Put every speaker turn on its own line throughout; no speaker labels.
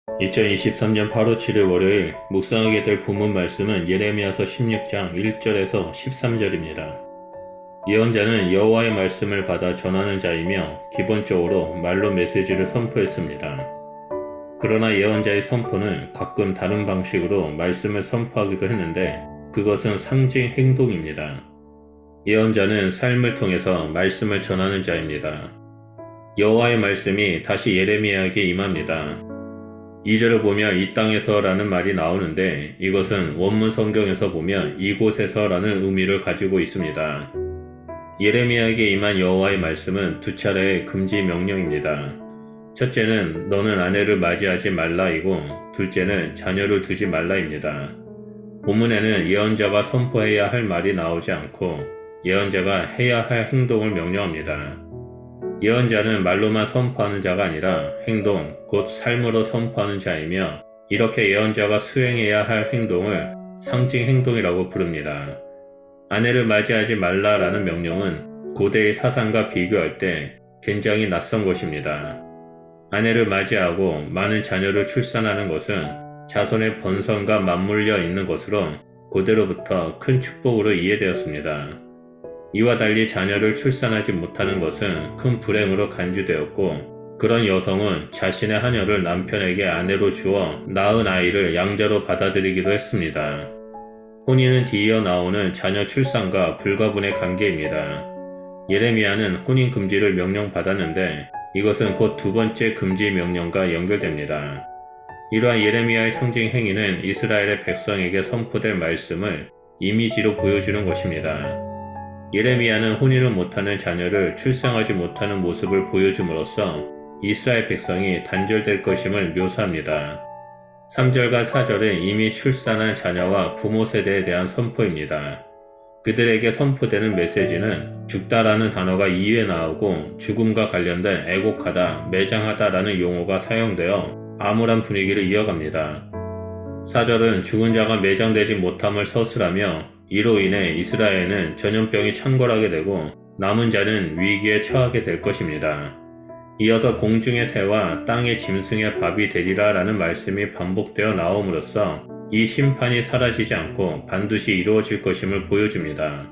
2023년 8월 7일 월요일 묵상하게 될 본문 말씀은 예레미야서 16장 1절에서 13절입니다. 예언자는 여호와의 말씀을 받아 전하는 자이며 기본적으로 말로 메시지를 선포했습니다. 그러나 예언자의 선포는 가끔 다른 방식으로 말씀을 선포하기도 했는데 그것은 상징 행동입니다. 예언자는 삶을 통해서 말씀을 전하는 자입니다. 여호와의 말씀이 다시 예레미야에게 임합니다. 2절을 보면 이 땅에서 라는 말이 나오는데 이것은 원문 성경에서 보면 이곳에서 라는 의미를 가지고 있습니다. 예레미야에게 임한 여호와의 말씀은 두 차례의 금지 명령입니다. 첫째는 너는 아내를 맞이하지 말라이고 둘째는 자녀를 두지 말라입니다. 본문에는 예언자가 선포해야 할 말이 나오지 않고 예언자가 해야 할 행동을 명령합니다. 예언자는 말로만 선포하는 자가 아니라 행동, 곧 삶으로 선포하는 자이며 이렇게 예언자가 수행해야 할 행동을 상징 행동이라고 부릅니다. 아내를 맞이하지 말라라는 명령은 고대의 사상과 비교할 때 굉장히 낯선 것입니다. 아내를 맞이하고 많은 자녀를 출산하는 것은 자손의 번성과 맞물려 있는 것으로 고대로부터 큰 축복으로 이해되었습니다. 이와 달리 자녀를 출산하지 못하는 것은 큰 불행으로 간주되었고 그런 여성은 자신의 하녀를 남편에게 아내로 주어 낳은 아이를 양자로 받아들이기도 했습니다. 혼인은 뒤이어 나오는 자녀 출산과 불가분의 관계입니다. 예레미야는 혼인 금지를 명령받았는데 이것은 곧 두 번째 금지 명령과 연결됩니다. 이러한 예레미야의 상징 행위는 이스라엘의 백성에게 선포될 말씀을 이미지로 보여주는 것입니다. 예레미야는 혼인을 못하는 자녀를 출생하지 못하는 모습을 보여줌으로써 이스라엘 백성이 단절될 것임을 묘사합니다. 3절과 4절은 이미 출산한 자녀와 부모 세대에 대한 선포입니다. 그들에게 선포되는 메시지는 죽다라는 단어가 2회 나오고 죽음과 관련된 애곡하다, 매장하다라는 용어가 사용되어 암울한 분위기를 이어갑니다. 4절은 죽은 자가 매장되지 못함을 서술하며 이로 인해 이스라엘은 전염병이 창궐하게 되고 남은 자는 위기에 처하게 될 것입니다. 이어서 공중의 새와 땅의 짐승의 밥이 되리라 라는 말씀이 반복되어 나옴으로써 이 심판이 사라지지 않고 반드시 이루어질 것임을 보여줍니다.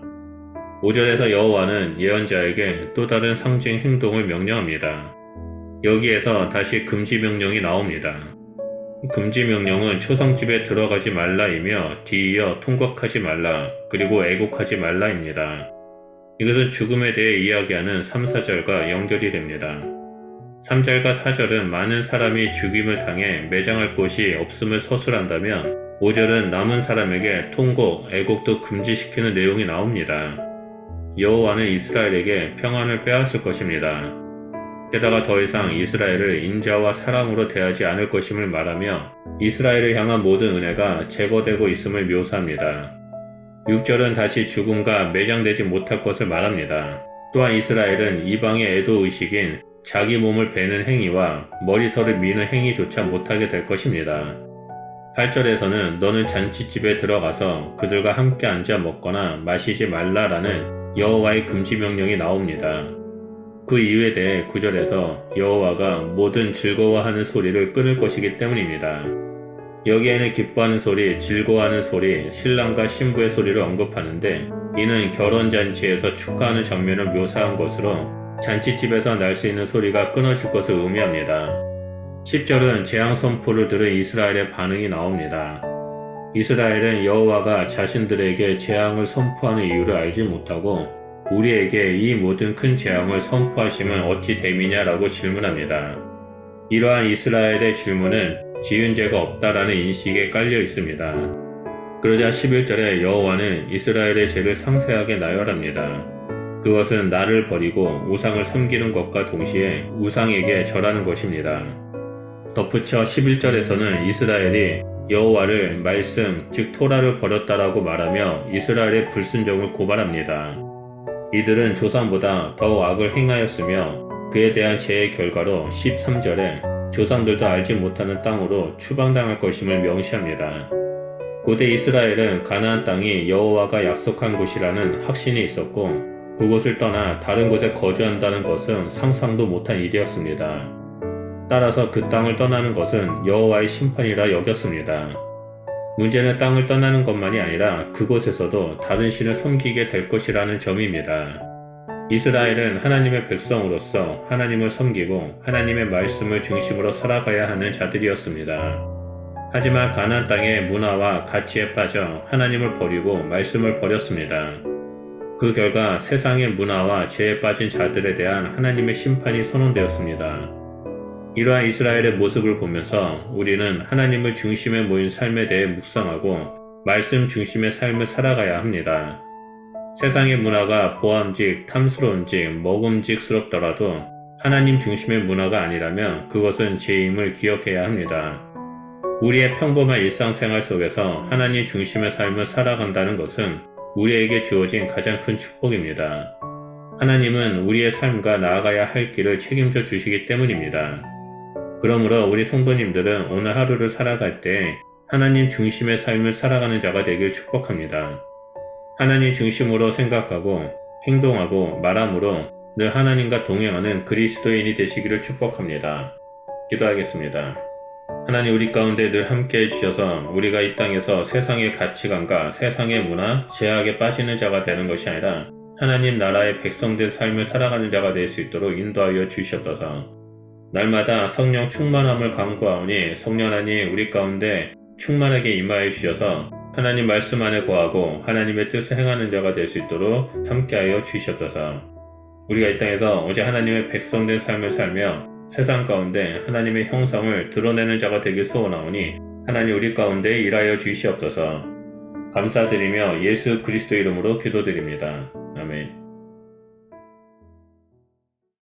5절에서 여호와는 예언자에게 또 다른 상징 행동을 명령합니다. 여기에서 다시 금지 명령이 나옵니다. 금지 명령은 초상집에 들어가지 말라이며 뒤이어 통곡하지 말라 그리고 애곡하지 말라입니다. 이것은 죽음에 대해 이야기하는 3, 4절과 연결이 됩니다. 3절과 4절은 많은 사람이 죽임을 당해 매장할 곳이 없음을 서술한다면 5절은 남은 사람에게 통곡, 애곡도 금지시키는 내용이 나옵니다. 여호와는 이스라엘에게 평안을 빼앗을 것입니다. 게다가 더 이상 이스라엘을 인자와 사랑으로 대하지 않을 것임을 말하며 이스라엘을 향한 모든 은혜가 제거되고 있음을 묘사합니다. 6절은 다시 죽음과 매장되지 못할 것을 말합니다. 또한 이스라엘은 이방의 애도의식인 자기 몸을 베는 행위와 머리털을 미는 행위조차 못하게 될 것입니다. 8절에서는 너는 잔치집에 들어가서 그들과 함께 앉아 먹거나 마시지 말라라는 여호와의 금지 명령이 나옵니다. 그 이유에 대해 9절에서 여호와가 모든 즐거워하는 소리를 끊을 것이기 때문입니다. 여기에는 기뻐하는 소리, 즐거워하는 소리, 신랑과 신부의 소리를 언급하는데 이는 결혼잔치에서 축하하는 장면을 묘사한 것으로 잔치집에서 날 수 있는 소리가 끊어질 것을 의미합니다. 10절은 재앙 선포를 들은 이스라엘의 반응이 나옵니다. 이스라엘은 여호와가 자신들에게 재앙을 선포하는 이유를 알지 못하고 우리에게 이 모든 큰 재앙을 선포하시면 어찌 됨이냐라고 질문합니다. 이러한 이스라엘의 질문은 지은 죄가 없다라는 인식에 깔려 있습니다. 그러자 11절에 여호와는 이스라엘의 죄를 상세하게 나열합니다. 그것은 나를 버리고 우상을 섬기는 것과 동시에 우상에게 절하는 것입니다. 덧붙여 11절에서는 이스라엘이 여호와를 말씀, 즉 토라를 버렸다라고 말하며 이스라엘의 불순종을 고발합니다. 이들은 조상보다 더욱 악을 행하였으며 그에 대한 죄의 결과로 13절에 조상들도 알지 못하는 땅으로 추방당할 것임을 명시합니다. 고대 이스라엘은 가나안 땅이 여호와가 약속한 곳이라는 확신이 있었고 그곳을 떠나 다른 곳에 거주한다는 것은 상상도 못한 일이었습니다. 따라서 그 땅을 떠나는 것은 여호와의 심판이라 여겼습니다. 문제는 땅을 떠나는 것만이 아니라 그곳에서도 다른 신을 섬기게 될 것이라는 점입니다. 이스라엘은 하나님의 백성으로서 하나님을 섬기고 하나님의 말씀을 중심으로 살아가야 하는 자들이었습니다. 하지만 가나안 땅의 문화와 가치에 빠져 하나님을 버리고 말씀을 버렸습니다. 그 결과 세상의 문화와 죄에 빠진 자들에 대한 하나님의 심판이 선언되었습니다. 이러한 이스라엘의 모습을 보면서 우리는 하나님을 중심에 모인 삶에 대해 묵상하고 말씀 중심의 삶을 살아가야 합니다. 세상의 문화가 보암직, 탐스러운직, 먹음직스럽더라도 하나님 중심의 문화가 아니라면 그것은 죄임을 기억해야 합니다. 우리의 평범한 일상생활 속에서 하나님 중심의 삶을 살아간다는 것은 우리에게 주어진 가장 큰 축복입니다. 하나님은 우리의 삶과 나아가야 할 길을 책임져 주시기 때문입니다. 그러므로 우리 성도님들은 오늘 하루를 살아갈 때 하나님 중심의 삶을 살아가는 자가 되길 축복합니다. 하나님 중심으로 생각하고 행동하고 말함으로 늘 하나님과 동행하는 그리스도인이 되시기를 축복합니다. 기도하겠습니다. 하나님, 우리 가운데 늘 함께 해주셔서 우리가 이 땅에서 세상의 가치관과 세상의 문화, 제약에 빠지는 자가 되는 것이 아니라 하나님 나라의 백성된 삶을 살아가는 자가 될 수 있도록 인도하여 주시옵소서. 날마다 성령 충만함을 간구하오니 성령 하나님 우리 가운데 충만하게 임하여 주셔서 하나님 말씀 안에 거하고 하나님의 뜻을 행하는 자가 될 수 있도록 함께하여 주시옵소서. 우리가 이 땅에서 오직 하나님의 백성된 삶을 살며 세상 가운데 하나님의 형상을 드러내는 자가 되길 소원하오니 하나님 우리 가운데 일하여 주시옵소서. 감사드리며 예수 그리스도 이름으로 기도드립니다. 아멘.